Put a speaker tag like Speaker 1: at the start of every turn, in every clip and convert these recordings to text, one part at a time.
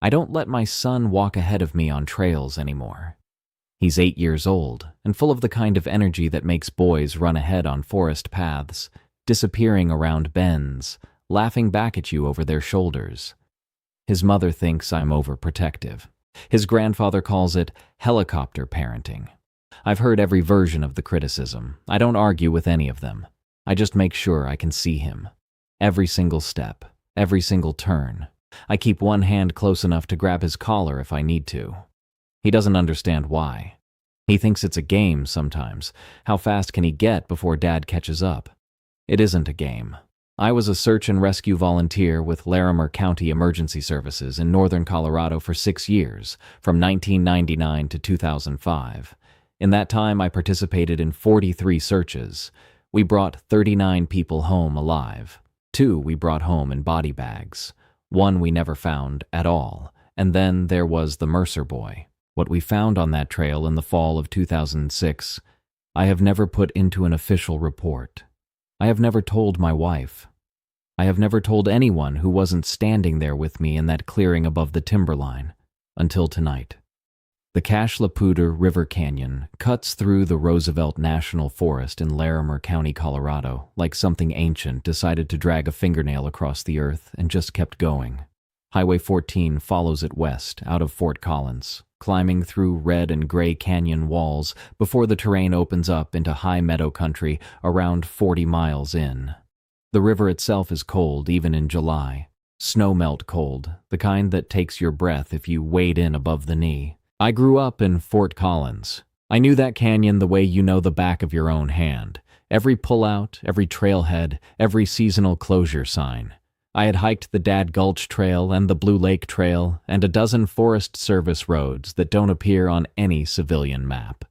Speaker 1: I don't let my son walk ahead of me on trails anymore. He's 8 years old and full of the kind of energy that makes boys run ahead on forest paths, disappearing around bends, laughing back at you over their shoulders. His mother thinks I'm overprotective. His grandfather calls it helicopter parenting. I've heard every version of the criticism. I don't argue with any of them. I just make sure I can see him. Every single step, every single turn. I keep one hand close enough to grab his collar if I need to. He doesn't understand why. He thinks it's a game sometimes. How fast can he get before Dad catches up? It isn't a game. I was a search and rescue volunteer with Larimer County Emergency Services in northern Colorado for 6 years, from 1999 to 2005. In that time, I participated in 43 searches. We brought 39 people home alive. 2 we brought home in body bags. 1 we never found at all. And then there was the Mercer boy. What we found on that trail in the fall of 2006, I have never put into an official report. I have never told my wife. I have never told anyone who wasn't standing there with me in that clearing above the timberline, until tonight. The Cache la Poudre River Canyon cuts through the Roosevelt National Forest in Larimer County, Colorado, like something ancient decided to drag a fingernail across the earth and just kept going. Highway 14 follows it west out of Fort Collins, climbing through red and gray canyon walls before the terrain opens up into high meadow country around 40 miles in. The river itself is cold even in July. Snowmelt cold, the kind that takes your breath if you wade in above the knee. I grew up in Fort Collins. I knew that canyon the way you know the back of your own hand. Every pullout, every trailhead, every seasonal closure sign. I had hiked the Dad Gulch Trail and the Blue Lake Trail and a dozen Forest Service roads that don't appear on any civilian map.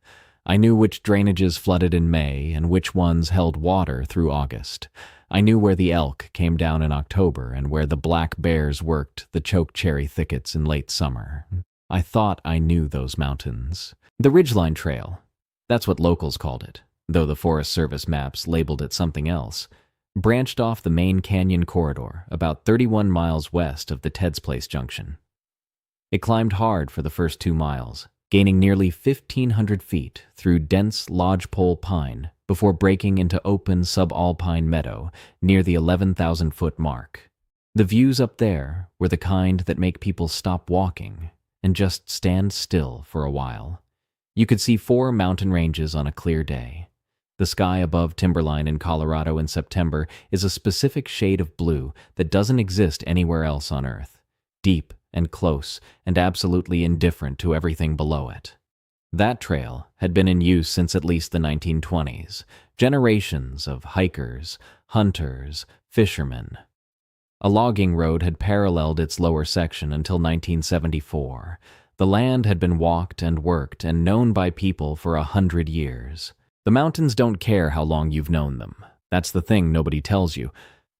Speaker 1: I knew which drainages flooded in May and which ones held water through August. I knew where the elk came down in October and where the black bears worked the chokecherry thickets in late summer. I thought I knew those mountains. The Ridgeline Trail, that's what locals called it, though the Forest Service maps labeled it something else, branched off the main canyon corridor about 31 miles west of the Ted's Place Junction. It climbed hard for the first 2 miles, gaining nearly 1,500 feet through dense lodgepole pine before breaking into open subalpine meadow near the 11,000-foot mark. The views up there were the kind that make people stop walking and just stand still for a while. You could see 4 mountain ranges on a clear day. The sky above timberline in Colorado in September is a specific shade of blue that doesn't exist anywhere else on Earth. Deep and close and absolutely indifferent to everything below it. That trail had been in use since at least the 1920s. Generations of hikers, hunters, fishermen. A logging road had paralleled its lower section until 1974. The land had been walked and worked and known by people for 100 years. The mountains don't care how long you've known them. That's the thing nobody tells you.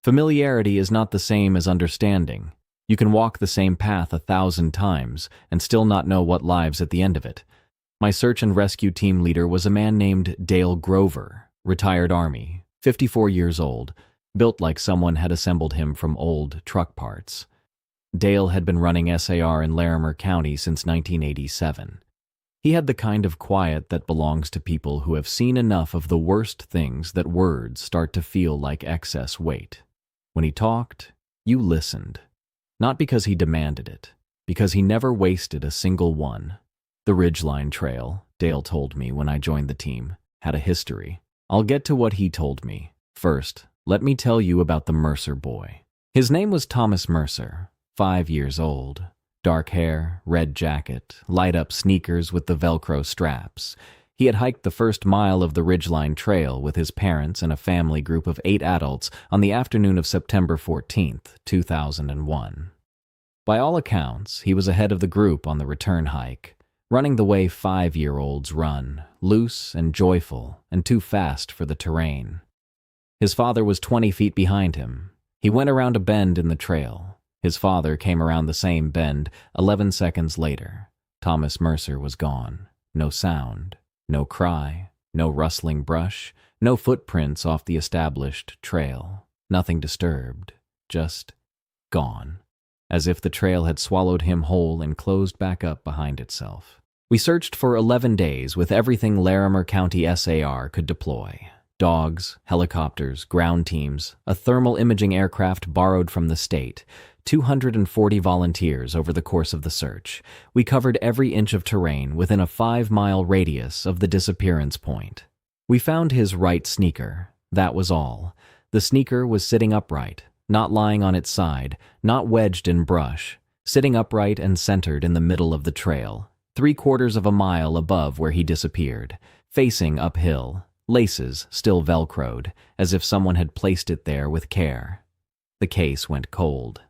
Speaker 1: Familiarity is not the same as understanding. You can walk the same path 1,000 times and still not know what lies at the end of it. My search and rescue team leader was a man named Dale Grover, retired Army, 54 years old, built like someone had assembled him from old truck parts. Dale had been running SAR in Larimer County since 1987. He had the kind of quiet that belongs to people who have seen enough of the worst things that words start to feel like excess weight. When he talked, you listened. Not because he demanded it, because he never wasted a single one. The Ridgeline Trail, Dale told me when I joined the team, had a history. I'll get to what he told me. First, let me tell you about the Mercer boy. His name was Thomas Mercer, 5 years old. Dark hair, red jacket, light-up sneakers with the Velcro straps. He had hiked the first mile of the Ridgeline Trail with his parents and a family group of 8 adults on the afternoon of September 14th, 2001. By all accounts, he was ahead of the group on the return hike, running the way 5-year-olds run, loose and joyful and too fast for the terrain. His father was 20 feet behind him. He went around a bend in the trail. His father came around the same bend 11 seconds later. Thomas Mercer was gone. No sound, no cry, no rustling brush, no footprints off the established trail. Nothing disturbed, just gone. as if the trail had swallowed him whole and closed back up behind itself. We searched for 11 days with everything Larimer County SAR could deploy. Dogs, helicopters, ground teams, a thermal imaging aircraft borrowed from the state, 240 volunteers over the course of the search. We covered every inch of terrain within a 5-mile radius of the disappearance point. We found his right sneaker. That was all. The sneaker was sitting upright, not lying on its side, not wedged in brush, sitting upright and centered in the middle of the trail, 3/4 of a mile above where he disappeared, facing uphill, laces still velcroed, as if someone had placed it there with care. The case went cold.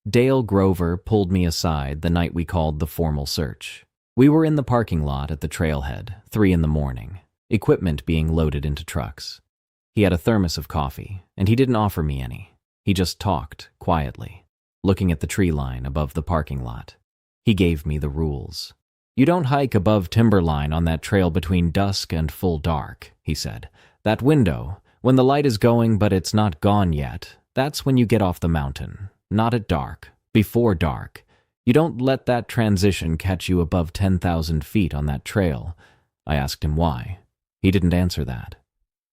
Speaker 1: Dale Grover pulled me aside the night we called the formal search. We were in the parking lot at the trailhead, 3 a.m, equipment being loaded into trucks. He had a thermos of coffee, and he didn't offer me any. He just talked, quietly, looking at the tree line above the parking lot. He gave me the rules. "You don't hike above timberline on that trail between dusk and full dark," he said. "That window, when the light is going but it's not gone yet, that's when you get off the mountain. Not at dark, before dark. You don't let that transition catch you above 10,000 feet on that trail." I asked him why. He didn't answer that.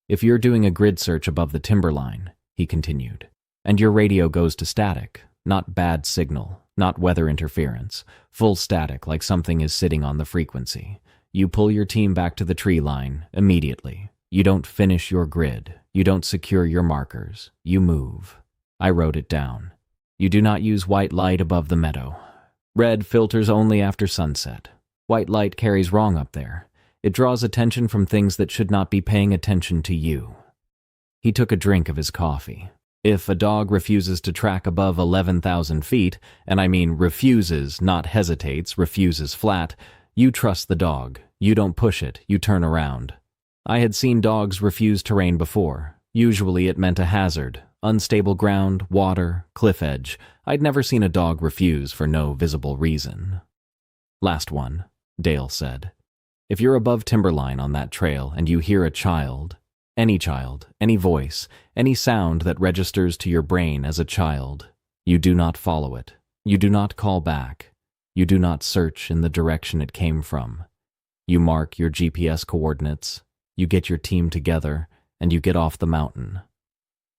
Speaker 1: "If you're doing a grid search above the timberline," he continued, "and your radio goes to static, not bad signal, not weather interference, full static like something is sitting on the frequency, you pull your team back to the tree line immediately. You don't finish your grid. You don't secure your markers. You move." I wrote it down. "You do not use white light above the meadow. Red filters only after sunset. White light carries wrong up there. It draws attention from things that should not be paying attention to you." He took a drink of his coffee. "If a dog refuses to track above 11,000 feet, and I mean refuses, not hesitates, refuses flat, you trust the dog. You don't push it, you turn around." I had seen dogs refuse terrain before. Usually it meant a hazard, unstable ground, water, cliff edge. I'd never seen a dog refuse for no visible reason. "Last one," Dale said. "If you're above timberline on that trail and you hear a child, any voice, any sound that registers to your brain as a child, you do not follow it. You do not call back. You do not search in the direction it came from. You mark your GPS coordinates, you get your team together, and you get off the mountain."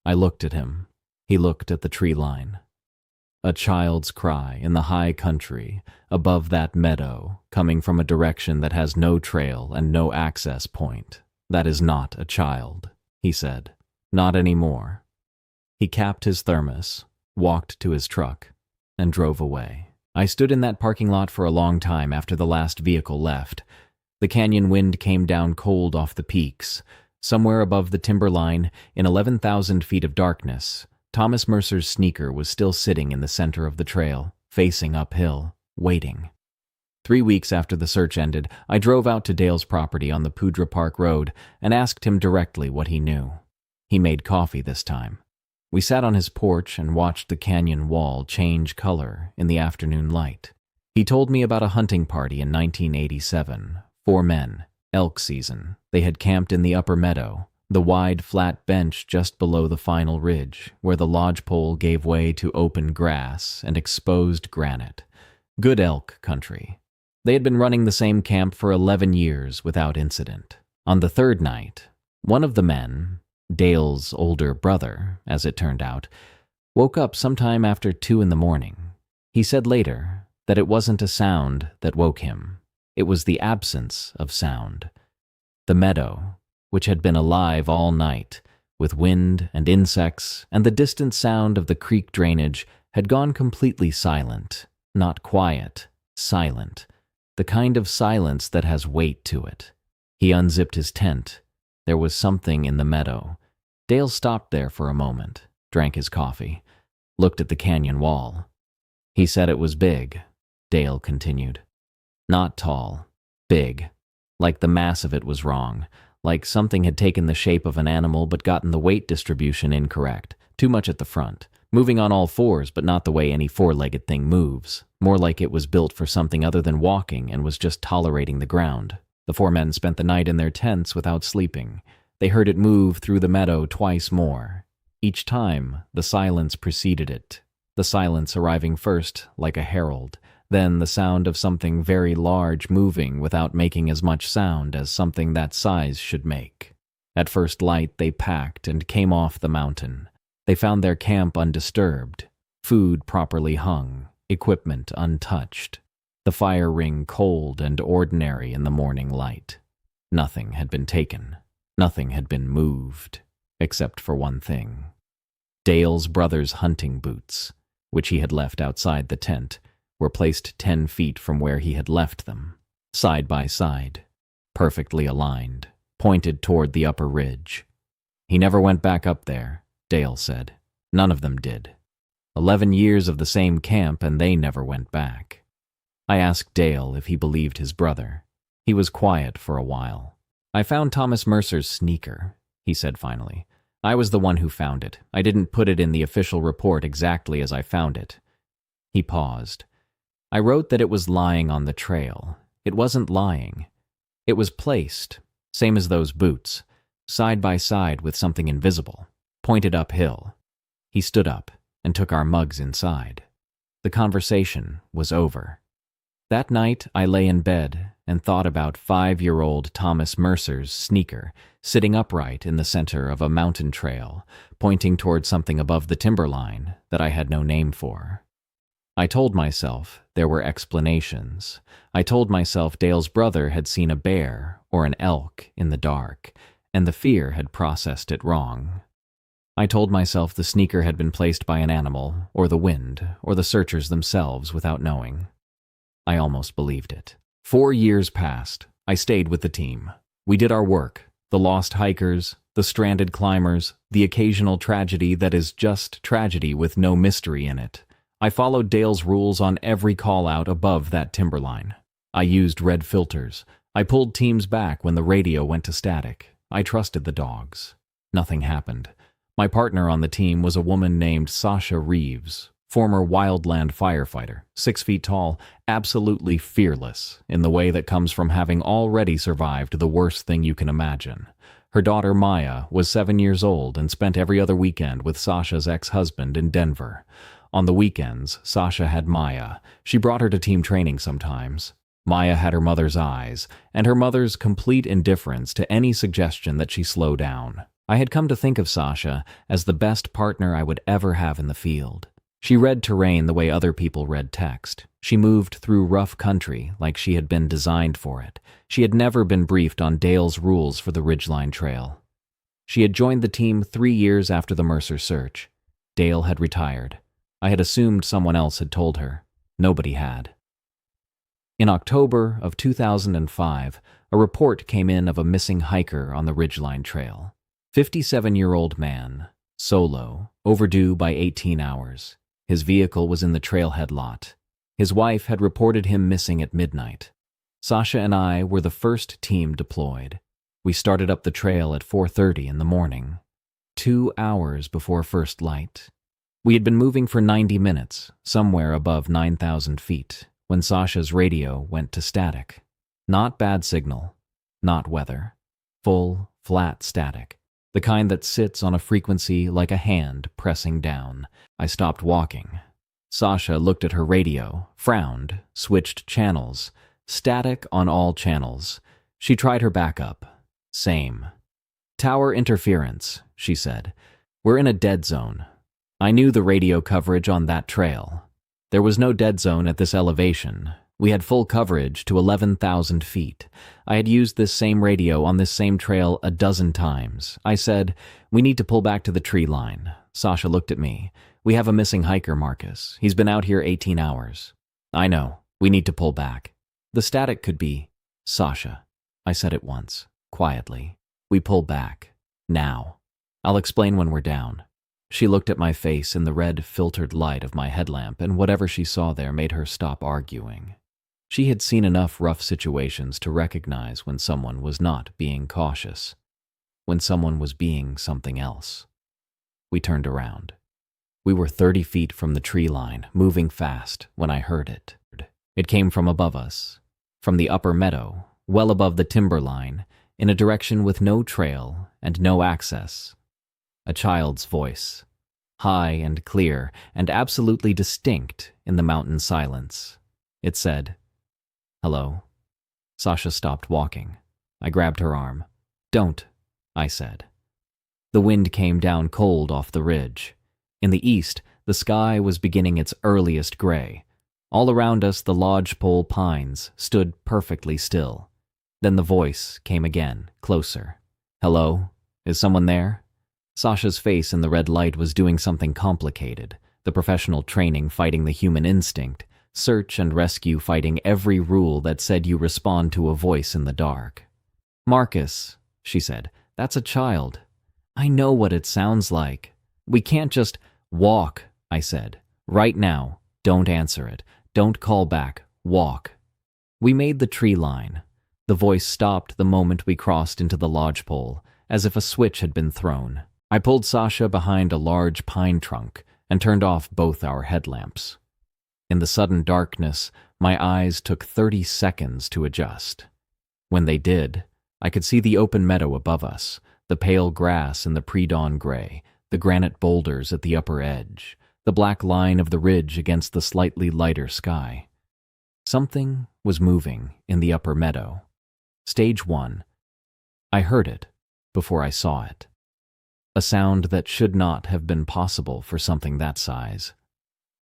Speaker 1: I looked at him. He looked at the tree line. A child's cry in the high country, above that meadow, coming from a direction that has no trail and no access point. "That is not a child," he said. "Not anymore." He capped his thermos, walked to his truck, and drove away. I stood in that parking lot for a long time after the last vehicle left. The canyon wind came down cold off the peaks. Somewhere above the timberline, in 11,000 feet of darkness, Thomas Mercer's sneaker was still sitting in the center of the trail, facing uphill, waiting. 3 weeks after the search ended, I drove out to Dale's property on the Poudre Park Road and asked him directly what he knew. He made coffee this time. We sat on his porch and watched the canyon wall change color in the afternoon light. He told me about a hunting party in 1987, 4 men, elk season. They had camped in the upper meadow, the wide, flat bench just below the final ridge, where the lodgepole gave way to open grass and exposed granite. Good elk country. They had been running the same camp for 11 years without incident. On the 3rd night, one of the men, Dale's older brother, as it turned out, woke up sometime after 2 a.m. He said later that it wasn't a sound that woke him. It was the absence of sound. The meadow, which had been alive all night, with wind and insects and the distant sound of the creek drainage, had gone completely silent. Not quiet, silent. The kind of silence that has weight to it. He unzipped his tent. There was something in the meadow. Dale stopped there for a moment, drank his coffee, looked at the canyon wall. He said it was big, Dale continued. Not tall, big. Like the mass of it was wrong. Like something had taken the shape of an animal but gotten the weight distribution incorrect. Too much at the front. Moving on all fours, but not the way any four-legged thing moves. More like it was built for something other than walking and was just tolerating the ground. The 4 men spent the night in their tents without sleeping. They heard it move through the meadow twice more. Each time, the silence preceded it. the silence arriving first like a herald, then the sound of something very large moving without making as much sound as something that size should make. At first light, they packed and came off the mountain. They found their camp undisturbed, food properly hung, equipment untouched, the fire ring cold and ordinary in the morning light. Nothing had been taken. Nothing had been moved, except for one thing. Dale's brother's hunting boots, which he had left outside the tent, were placed 10 feet from where he had left them, side by side, perfectly aligned, pointed toward the upper ridge. He never went back up there, Dale said. None of them did. 11 years of the same camp and they never went back. I asked Dale if he believed his brother. He was quiet for a while. I found Thomas Mercer's sneaker, he said finally. I was the one who found it. I didn't put it in the official report exactly as I found it. He paused. I wrote that it was lying on the trail. It wasn't lying. It was placed, same as those boots, side by side with something invisible, pointed uphill. He stood up and took our mugs inside. The conversation was over. That night, I lay in bed and thought about 5-year-old Thomas Mercer's sneaker sitting upright in the center of a mountain trail, pointing toward something above the timberline that I had no name for. I told myself there were explanations. I told myself Dale's brother had seen a bear or an elk in the dark, and the fear had processed it wrong. I told myself the sneaker had been placed by an animal, or the wind, or the searchers themselves without knowing. I almost believed it. 4 years passed. I stayed with the team. We did our work. The lost hikers, the stranded climbers, the occasional tragedy that is just tragedy with no mystery in it. I followed Dale's rules on every call-out above that timberline. I used red filters. I pulled teams back when the radio went to static. I trusted the dogs. Nothing happened. My partner on the team was a woman named Sasha Reeves, former wildland firefighter, 6 feet tall, absolutely fearless in the way that comes from having already survived the worst thing you can imagine. Her daughter Maya was 7 years old and spent every other weekend with Sasha's ex-husband in Denver. On the weekends, Sasha had Maya. She brought her to team training sometimes. Maya had her mother's eyes, and her mother's complete indifference to any suggestion that she slow down. I had come to think of Sasha as the best partner I would ever have in the field. She read terrain the way other people read text. She moved through rough country like she had been designed for it. She had never been briefed on Dale's rules for the Ridgeline Trail. She had joined the team 3 years after the Mercer search. Dale had retired. I had assumed someone else had told her. Nobody had. In October of 2005, a report came in of a missing hiker on the Ridgeline Trail. 57-year-old man, solo, overdue by 18 hours. His vehicle was in the trailhead lot. His wife had reported him missing at midnight. Sasha and I were the first team deployed. We started up the trail at 4:30 in the morning, 2 hours before first light. We had been moving for 90 minutes, somewhere above 9,000 feet, when Sasha's radio went to static. Not bad signal, not weather. Full, flat static. The kind that sits on a frequency like a hand pressing down. I stopped walking. Sasha looked at her radio, frowned, switched channels. Static on all channels. She tried her backup. Same. Tower interference, she said. We're in a dead zone. I knew the radio coverage on that trail. There was no dead zone at this elevation. We had full coverage to 11,000 feet. I had used this same radio on this same trail a dozen times. I said, "We need to pull back to the tree line." Sasha looked at me. "We have a missing hiker, Marcus. He's been out here 18 hours. "I know. We need to pull back." The static could be, "Sasha." I said it once, quietly. "We pull back. Now. I'll explain when we're down." She looked at my face in the red, filtered light of my headlamp, and whatever she saw there made her stop arguing. She had seen enough rough situations to recognize when someone was not being cautious, when someone was being something else. We turned around. We were 30 feet from the tree line, moving fast, when I heard it. It came from above us, from the upper meadow, well above the timber line, in a direction with no trail and no access. A child's voice. high and clear and absolutely distinct in the mountain silence. It said, "Hello." Sasha stopped walking. I grabbed her arm. "Don't," I said. The wind came down cold off the ridge. In the east, the sky was beginning its earliest gray. All around us, the lodgepole pines stood perfectly still. Then the voice came again, closer. "Hello? Is someone there?" Sasha's face in the red light was doing something complicated, the professional training fighting the human instinct, search and rescue fighting every rule that said you respond to a voice in the dark. "Marcus," she said, "that's a child. I know what it sounds like. We can't just walk," I said. "Right now. Don't answer it. Don't call back. Walk." We made the tree line. The voice stopped the moment we crossed into the lodgepole, as if a switch had been thrown. I pulled Sasha behind a large pine trunk and turned off both our headlamps. In the sudden darkness, my eyes took 30 seconds to adjust. When they did, I could see the open meadow above us, the pale grass in the pre-dawn gray, the granite boulders at the upper edge, the black line of the ridge against the slightly lighter sky. Something was moving in the upper meadow. Stage 1. I heard it before I saw it. A sound that should not have been possible for something that size.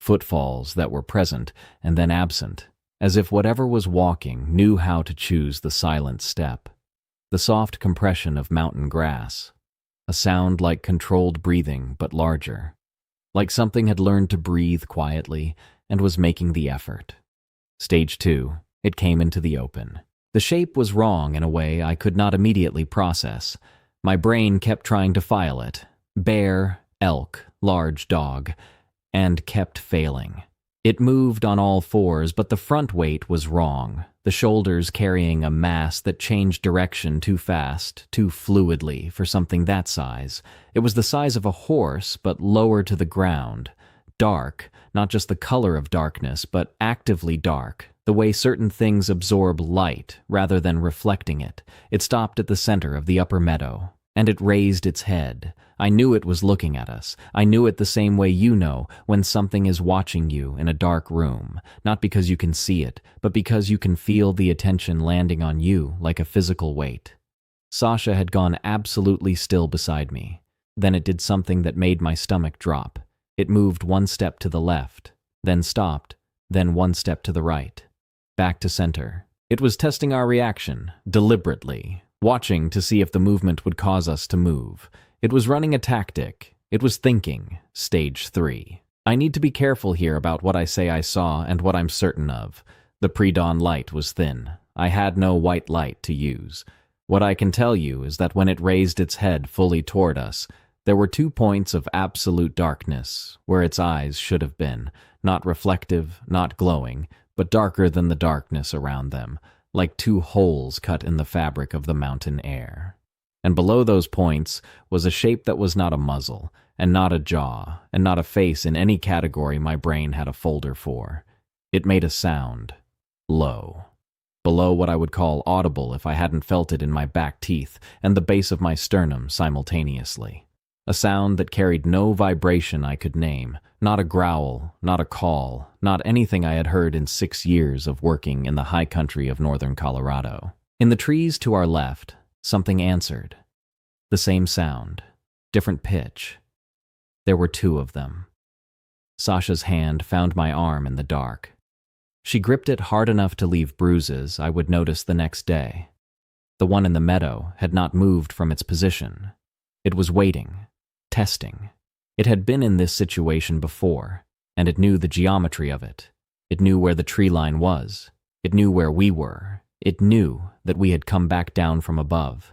Speaker 1: Footfalls that were present and then absent, as if whatever was walking knew how to choose the silent step. The soft compression of mountain grass. A sound like controlled breathing, but larger. Like something had learned to breathe quietly and was making the effort. Stage 2. It came into the open. The shape was wrong in a way I could not immediately process. My brain kept trying to file it. Bear, elk, large dog, and kept failing. It moved on all fours, but the front weight was wrong, the shoulders carrying a mass that changed direction too fast, too fluidly for something that size. It was the size of a horse, but lower to the ground. Dark, not just the color of darkness, but actively dark, the way certain things absorb light rather than reflecting it. It stopped at the center of the upper meadow, and it raised its head. I knew it was looking at us. I knew it the same way you know when something is watching you in a dark room, not because you can see it, but because you can feel the attention landing on you like a physical weight. Sasha had gone absolutely still beside me. Then it did something that made my stomach drop. It moved one step to the left, then stopped, then one step to the right. Back to center. It was testing our reaction, deliberately, watching to see if the movement would cause us to move. It was running a tactic. It was thinking. Stage 3. I need to be careful here about what I say I saw and what I'm certain of. The pre-dawn light was thin. I had no white light to use. What I can tell you is that when it raised its head fully toward us, there were 2 points of absolute darkness, where its eyes should have been, not reflective, not glowing, but darker than the darkness around them, like 2 holes cut in the fabric of the mountain air. And below those points was a shape that was not a muzzle, and not a jaw, and not a face in any category my brain had a folder for. It made a sound. Low. Below what I would call audible if I hadn't felt it in my back teeth and the base of my sternum simultaneously. A sound that carried no vibration I could name, not a growl, not a call, not anything I had heard in 6 years of working in the high country of northern Colorado. In the trees to our left, something answered. The same sound, different pitch. There were 2 of them. Sasha's hand found my arm in the dark. She gripped it hard enough to leave bruises I would notice the next day. The one in the meadow had not moved from its position. It was waiting, testing. It had been in this situation before, and it knew the geometry of it. It knew where the tree line was. It knew where we were. It knew that we had come back down from above.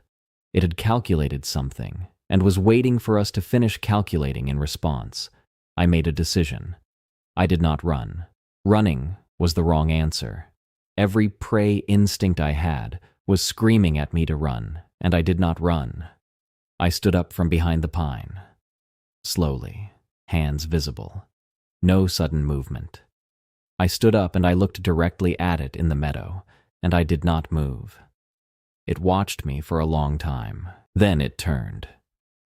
Speaker 1: It had calculated something, and was waiting for us to finish calculating in response. I made a decision. I did not run. Running was the wrong answer. Every prey instinct I had was screaming at me to run, and I did not run. I stood up from behind the pine. Slowly, hands visible. No sudden movement. I stood up and I looked directly at it in the meadow, and I did not move. It watched me for a long time. Then it turned.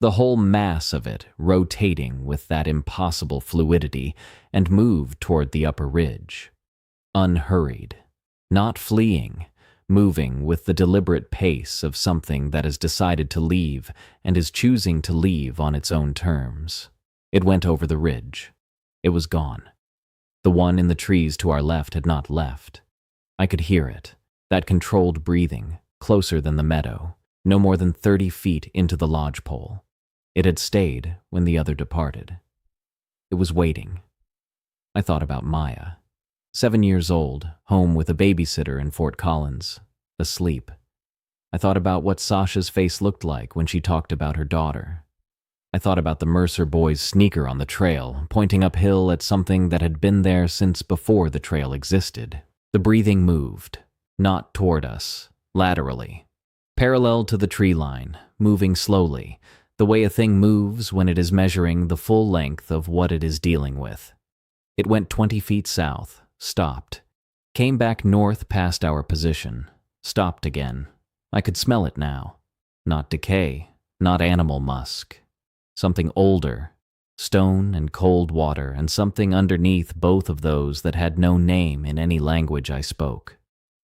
Speaker 1: the whole mass of it rotating with that impossible fluidity, and moved toward the upper ridge. Unhurried, not fleeing, moving with the deliberate pace of something that has decided to leave and is choosing to leave on its own terms. It went over the ridge. It was gone. The one in the trees to our left had not left. I could hear it, that controlled breathing, closer than the meadow, no more than 30 feet into the lodgepole. It had stayed when the other departed. It was waiting. I thought about Maya. 7 years old, home with a babysitter in Fort Collins, asleep. I thought about what Sasha's face looked like when she talked about her daughter. I thought about the Mercer boy's sneaker on the trail, pointing uphill at something that had been there since before the trail existed. The breathing moved, not toward us, laterally, parallel to the tree line, moving slowly, the way a thing moves when it is measuring the full length of what it is dealing with. It went 20 feet south, stopped, came back north past our position, stopped again. I could smell it now. Not decay, not animal musk. Something older, stone and cold water, and something underneath both of those that had no name in any language I spoke.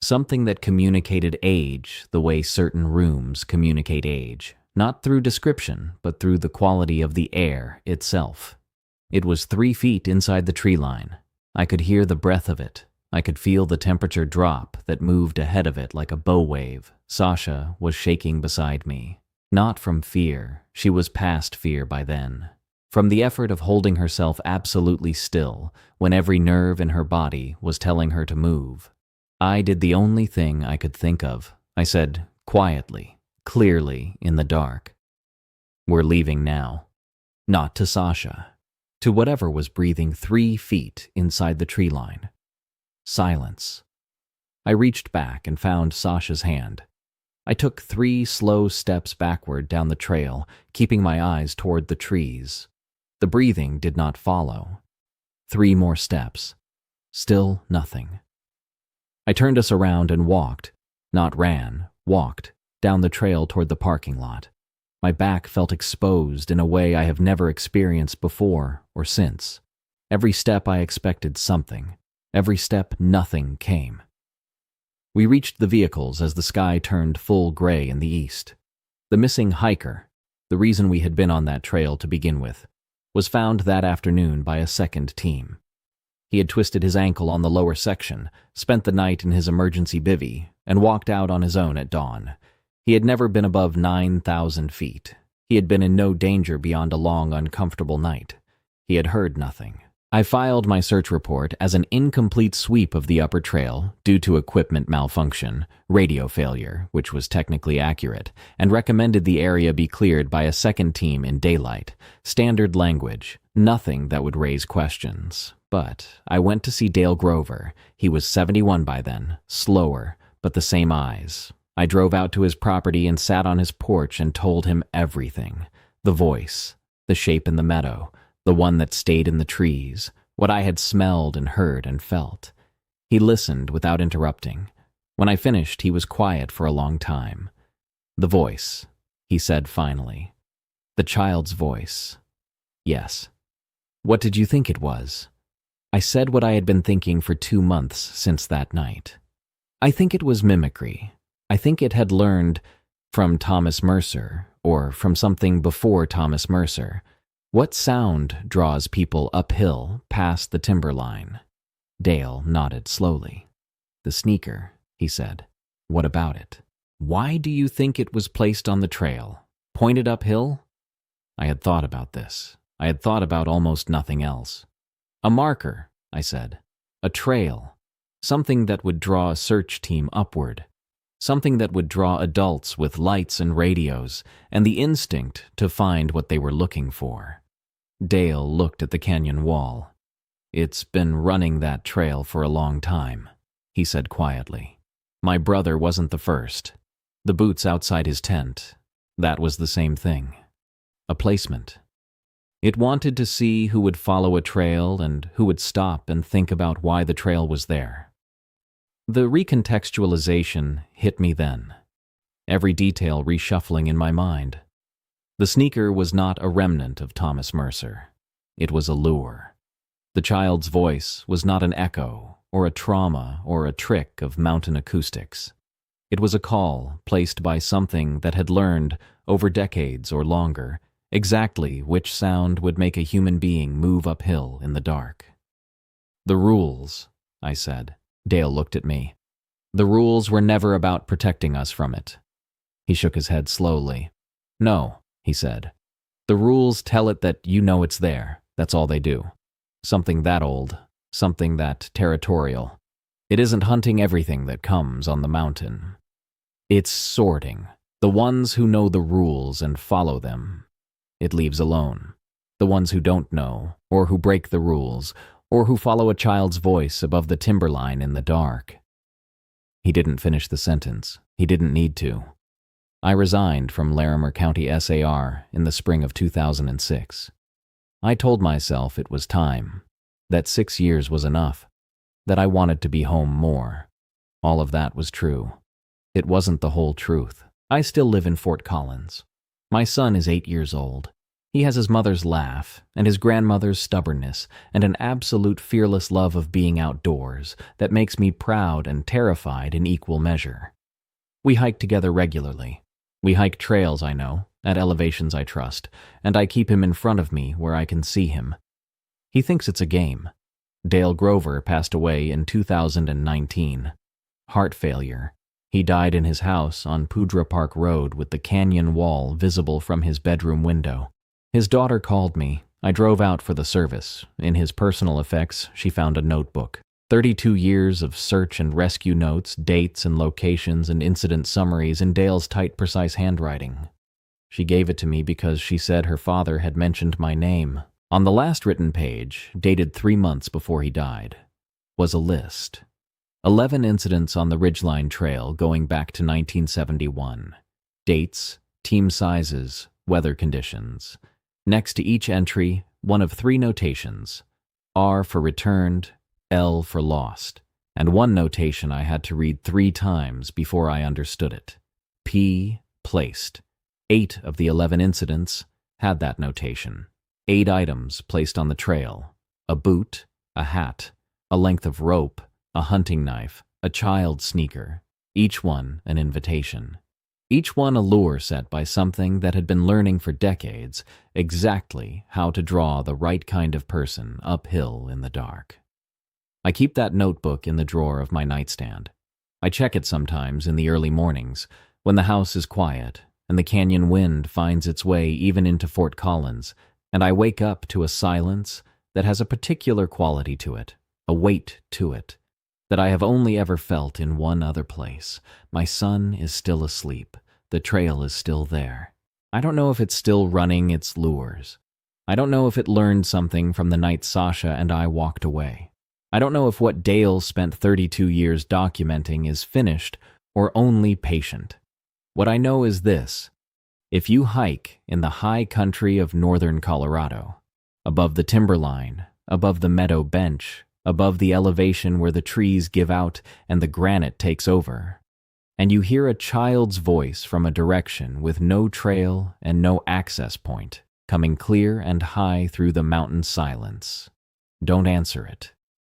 Speaker 1: Something that communicated age the way certain rooms communicate age, not through description, but through the quality of the air itself. It was 3 feet inside the tree line. I could hear the breath of it. I could feel the temperature drop that moved ahead of it like a bow wave. Sasha was shaking beside me. Not from fear, she was past fear by then. From the effort of holding herself absolutely still when every nerve in her body was telling her to move. I did the only thing I could think of. I said, quietly, clearly in the dark, "We're leaving now." Not to Sasha, to whatever was breathing 3 feet inside the tree line. Silence. I reached back and found Sasha's hand. I took 3 slow steps backward down the trail, keeping my eyes toward the trees. The breathing did not follow. 3 more steps. Still nothing. I turned us around and walked, not ran, walked, down the trail toward the parking lot. My back felt exposed in a way I have never experienced before or since. Every step I expected something. Every step nothing came. We reached the vehicles as the sky turned full gray in the east. The missing hiker, the reason we had been on that trail to begin with, was found that afternoon by a second team. He had twisted his ankle on the lower section, spent the night in his emergency bivvy, and walked out on his own at dawn. He had never been above 9,000 feet. He had been in no danger beyond a long, uncomfortable night. He had heard nothing. I filed my search report as an incomplete sweep of the upper trail due to equipment malfunction, radio failure, which was technically accurate, and recommended the area be cleared by a second team in daylight. Standard language, nothing that would raise questions. But I went to see Dale Grover. He was 71 by then, slower, but the same eyes. I drove out to his property and sat on his porch and told him everything. The voice, the shape in the meadow, the one that stayed in the trees, what I had smelled and heard and felt. He listened without interrupting. When I finished, he was quiet for a long time. "The voice," he said finally. "The child's voice." "Yes." "What did you think it was?" I said what I had been thinking for 2 months since that night. "I think it was mimicry. I think it had learned from Thomas Mercer, or from something before Thomas Mercer. What sound draws people uphill past the timberline?" Dale nodded slowly. "The sneaker," he said. "What about it? Why do you think it was placed on the trail? Pointed uphill?" I had thought about this. I had thought about almost nothing else. "A marker," I said. "A trail. Something that would draw a search team upward. Something that would draw adults with lights and radios and the instinct to find what they were looking for." Dale looked at the canyon wall. "It's been running that trail for a long time," he said quietly. "My brother wasn't the first. The boots outside his tent, that was the same thing. A placement. It wanted to see who would follow a trail and who would stop and think about why the trail was there." The recontextualization hit me then, every detail reshuffling in my mind. The sneaker was not a remnant of Thomas Mercer. It was a lure. The child's voice was not an echo, or a trauma, or a trick of mountain acoustics. It was a call placed by something that had learned, over decades or longer, exactly which sound would make a human being move uphill in the dark. "The rules," I said. Dale looked at me. "The rules were never about protecting us from it." He shook his head slowly. "No," he said. "The rules tell it that you know it's there. That's all they do. Something that old, something that territorial. It isn't hunting everything that comes on the mountain. It's sorting. The ones who know the rules and follow them. It leaves alone. The ones who don't know, or who break the rules, or who follow a child's voice above the timberline in the dark." He didn't finish the sentence. He didn't need to. I resigned from Larimer County SAR in the spring of 2006. I told myself it was time, that 6 years was enough, that I wanted to be home more. All of that was true. It wasn't the whole truth. I still live in Fort Collins. My son is 8 years old. He has his mother's laugh and his grandmother's stubbornness and an absolute fearless love of being outdoors that makes me proud and terrified in equal measure. We hike together regularly. We hike trails I know, at elevations I trust, and I keep him in front of me where I can see him. He thinks it's a game. Dale Grover passed away in 2019. Heart failure. He died in his house on Poudre Park Road with the canyon wall visible from his bedroom window. His daughter called me. I drove out for the service. In his personal effects, she found a notebook. 32 years of search and rescue notes, dates and locations and incident summaries in Dale's tight, precise handwriting. She gave it to me because she said her father had mentioned my name. On the last written page, dated 3 months before he died, was a list. 11 incidents on the Ridgeline Trail going back to 1971. Dates, team sizes, weather conditions. Next to each entry, one of 3 notations. R for returned, L for lost, and one notation I had to read 3 times before I understood it. P, placed. 8 of the 11 incidents had that notation. 8 items placed on the trail. A boot, a hat, a length of rope, a hunting knife, a child's sneaker. Each one an invitation. Each one a lure set by something that had been learning for decades exactly how to draw the right kind of person uphill in the dark. I keep that notebook in the drawer of my nightstand. I check it sometimes in the early mornings when the house is quiet and the canyon wind finds its way even into Fort Collins, and I wake up to a silence that has a particular quality to it, a weight to it, that I have only ever felt in one other place. My son is still asleep. The trail is still there. I don't know if it's still running its lures. I don't know if it learned something from the night Sasha and I walked away. I don't know if what Dale spent 32 years documenting is finished or only patient. What I know is this: if you hike in the high country of northern Colorado, above the timberline, above the meadow bench, above the elevation where the trees give out and the granite takes over, and you hear a child's voice from a direction with no trail and no access point, coming clear and high through the mountain silence, don't answer it.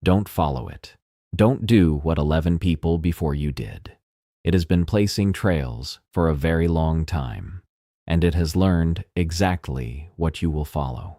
Speaker 1: Don't follow it. Don't do what 11 people before you did. It has been placing trails for a very long time, and it has learned exactly what you will follow.